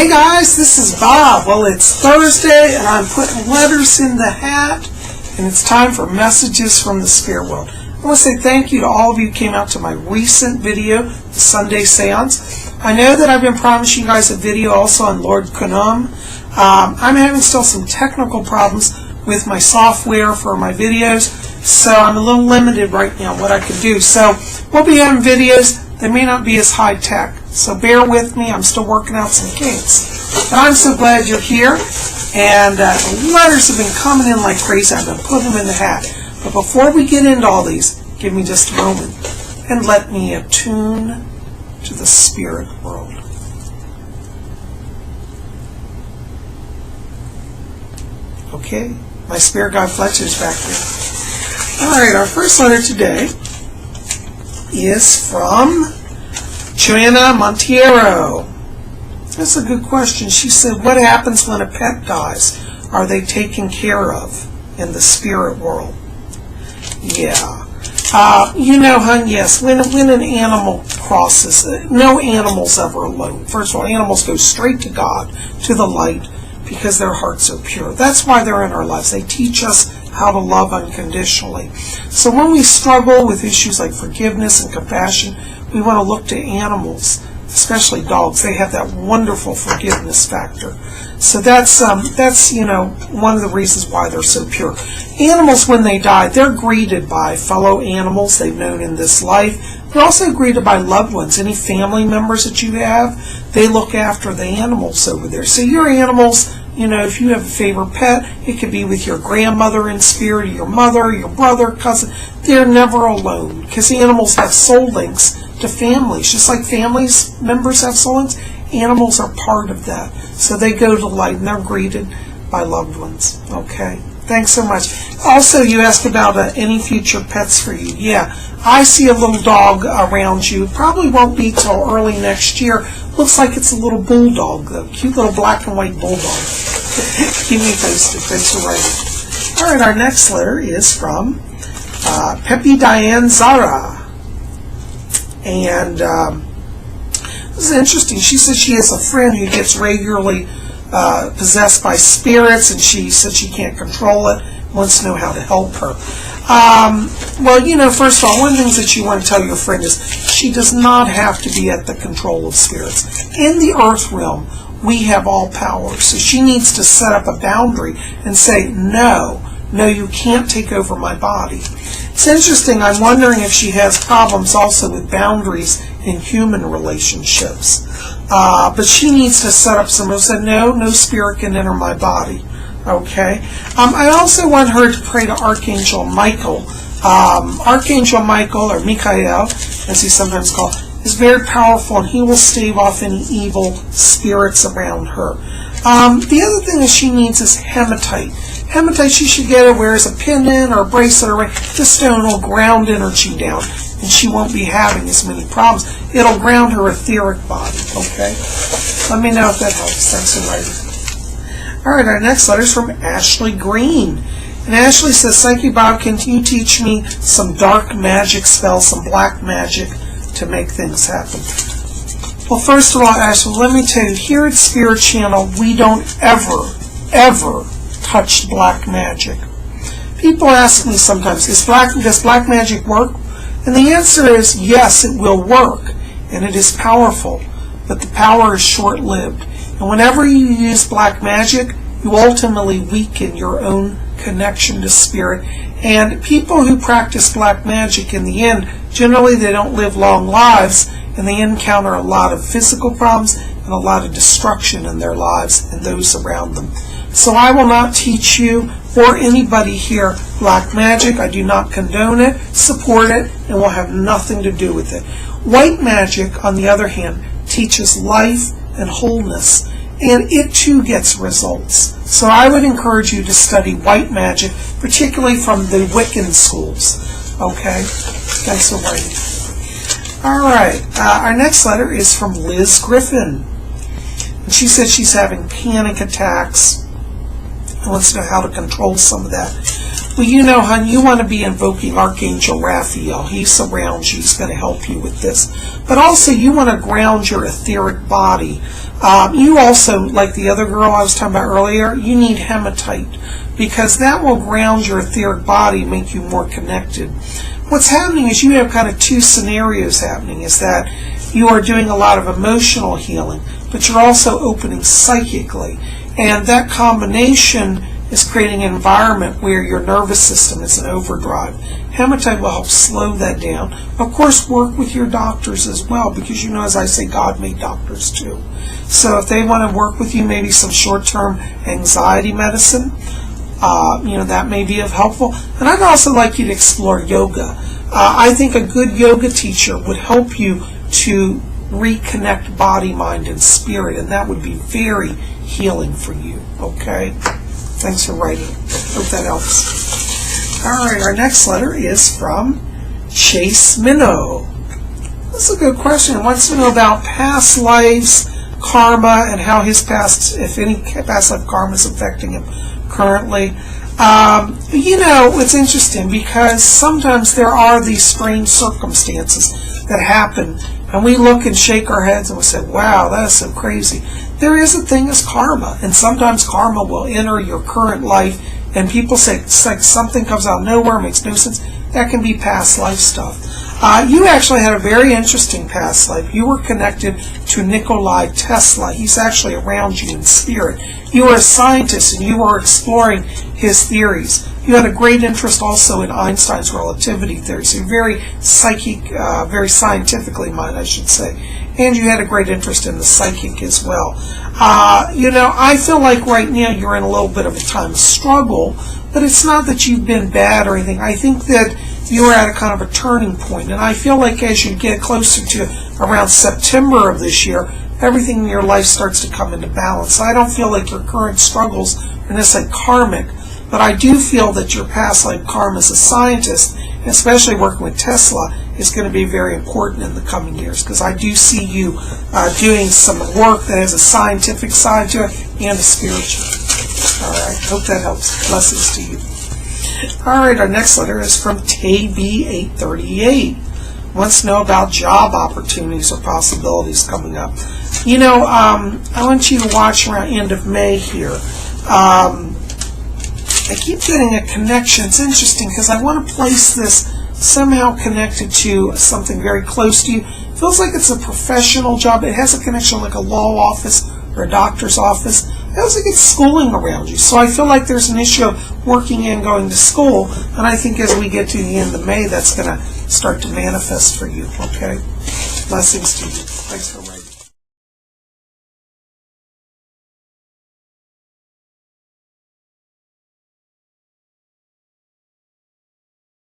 Hey guys, this is Bob. Well, it's Thursday and I'm putting letters in the hat and it's time for messages from the spirit world. I want to say thank you to all of you who came out to my recent video, the Sunday Seance. I know that I've been promising you guys a video also on Lord Kunum. I'm having still some technical problems with my software for my videos, so I'm a little limited right now what I can do. So we'll be having videos that may not be as high tech. So bear with me, I'm still working out some kinks. But I'm so glad you're here, and the letters have been coming in like crazy. I've been putting them in the hat. But before we get into all these, give me just a moment and let me attune to the spirit world. Okay, my spirit guide Fletcher's back here. Alright, our first letter today is from Joanna Montero. That's a good question. She said, what happens when a pet dies? Are they taken care of in the spirit world? Yeah. You know, hon, yes, when an animal crosses, no animal's ever alone. First of all, animals go straight to God, to the light, because their hearts are pure. That's why they're in our lives. They teach us how to love unconditionally. So when we struggle with issues like forgiveness and compassion, we want to look to animals, especially dogs. They have that wonderful forgiveness factor. So that's you know, one of the reasons why they're so pure. Animals, when they die, they're greeted by fellow animals they've known in this life. They're also greeted by loved ones. Any family members that you have, they look after the animals over there. So your animals, you know, if you have a favorite pet, it could be with your grandmother in spirit, or your mother, your brother, cousin. They're never alone, because animals have soul links to families. Just like families members have soul links, animals are part of that. So they go to light and they're greeted by loved ones. Okay, thanks so much. Also, you asked about any future pets for you. Yeah, I see a little dog around you. Probably won't be till early next year. Looks like it's a little bulldog, though. Cute little black and white bulldog. Keep me posted. Thanks for writing. All right, our next letter is from Diane, Zara. And this is interesting. She says she has a friend who gets regularly possessed by spirits, and she said she can't control it, wants to know how to help her. Well, you know, first of all, one of the things that you want to tell your friend is she does not have to be at the control of spirits. In the earth realm, we have all power, so she needs to set up a boundary and say, no, you can't take over my body. It's interesting, I'm wondering if she has problems also with boundaries in human relationships. But she needs to set up some rules. Say, no spirit can enter my body. Okay. I also want her to pray to Archangel Michael. Archangel Michael, or Michael, as he's sometimes called, is very powerful, and he will stave off any evil spirits around her. The other thing that she needs is hematite. Hematite, she should get it, wears a pendant or a bracelet or ring. This stone will ground energy down, and she won't be having as many problems. It'll ground her etheric body, okay? Let me know if that helps. Thanks for writing. All right, our next letter is from Ashley Greene. And Ashley says, Psychic Bob, can you teach me some dark magic spells, some black magic to make things happen? Well, first of all, Ashley, let me tell you, here at Spirit Channel, we don't ever touch black magic. People ask me sometimes, does black magic work? And the answer is yes, it will work, and it is powerful, but the power is short-lived. And whenever you use black magic, you ultimately weaken your own connection to spirit. And people who practice black magic, in the end, generally they don't live long lives, and they encounter a lot of physical problems and a lot of destruction in their lives and those around them. So I will not teach you or anybody here black magic. I do not condone it, support it, and will have nothing to do with it. White magic, on the other hand, teaches life and wholeness, and it too gets results. So I would encourage you to study white magic, particularly from the Wiccan schools. Okay? Thanks for writing. All right. Our next letter is from Liz Griffin. And she said she's having panic attacks and wants to know how to control some of that. Well, you know, hon, you want to be invoking Archangel Raphael. He surrounds you. He's going to help you with this. But also, you want to ground your etheric body. You also, like the other girl I was talking about earlier, you need hematite, because that will ground your etheric body, make you more connected. What's happening is you have kind of two scenarios happening, is that you are doing a lot of emotional healing, but you're also opening psychically. And that combination is creating an environment where your nervous system is in overdrive. Hematite will help slow that down. Of course, work with your doctors as well, because you know, as I say, God made doctors too. So if they want to work with you, maybe some short-term anxiety medicine, you know, that may be of helpful. And I'd also like you to explore yoga. I think a good yoga teacher would help you to reconnect body, mind, and spirit, and that would be very healing for you, okay? Thanks for writing. Hope that helps. All right, our next letter is from Chase Minnow. That's a good question. He wants to know about past lives, karma, and how his past, if any past life karma is affecting him currently. You know, it's interesting because sometimes there are these strange circumstances that happen, and we look and shake our heads and we say, wow, that is so crazy. There is a thing as karma, and sometimes karma will enter your current life, and people say it's like something comes out of nowhere, makes no sense. That can be past life stuff. You actually had a very interesting past life. You were connected to Nikola Tesla. He's actually around you in spirit. You were a scientist, and you were exploring his theories. You had a great interest also in Einstein's relativity theory. So you're very psychic, very scientifically minded, I should say. And you had a great interest in the psychic as well. You know, I feel like right now you're in a little bit of a time of struggle, but it's not that you've been bad or anything. I think that you're at a kind of a turning point, and I feel like as you get closer to around September of this year, everything in your life starts to come into balance. I don't feel like your current struggles are necessarily karmic, but I do feel that your past life karma as a scientist, especially working with Tesla, is going to be very important in the coming years, because I do see you doing some work that has a scientific side to it and a spiritual. All right, hope that helps. Blessings to you. All right, our next letter is from KB838. Wants to know about job opportunities or possibilities coming up. You know, I want you to watch around end of May here. I keep getting a connection. It's interesting because I want to place this somehow connected to something very close to you. It feels like it's a professional job. It has a connection like a law office or a doctor's office. It feels like it's schooling around you. So I feel like there's an issue of working and going to school. And I think as we get to the end of May, that's going to start to manifest for you. Okay? Blessings to you. Thanks for writing.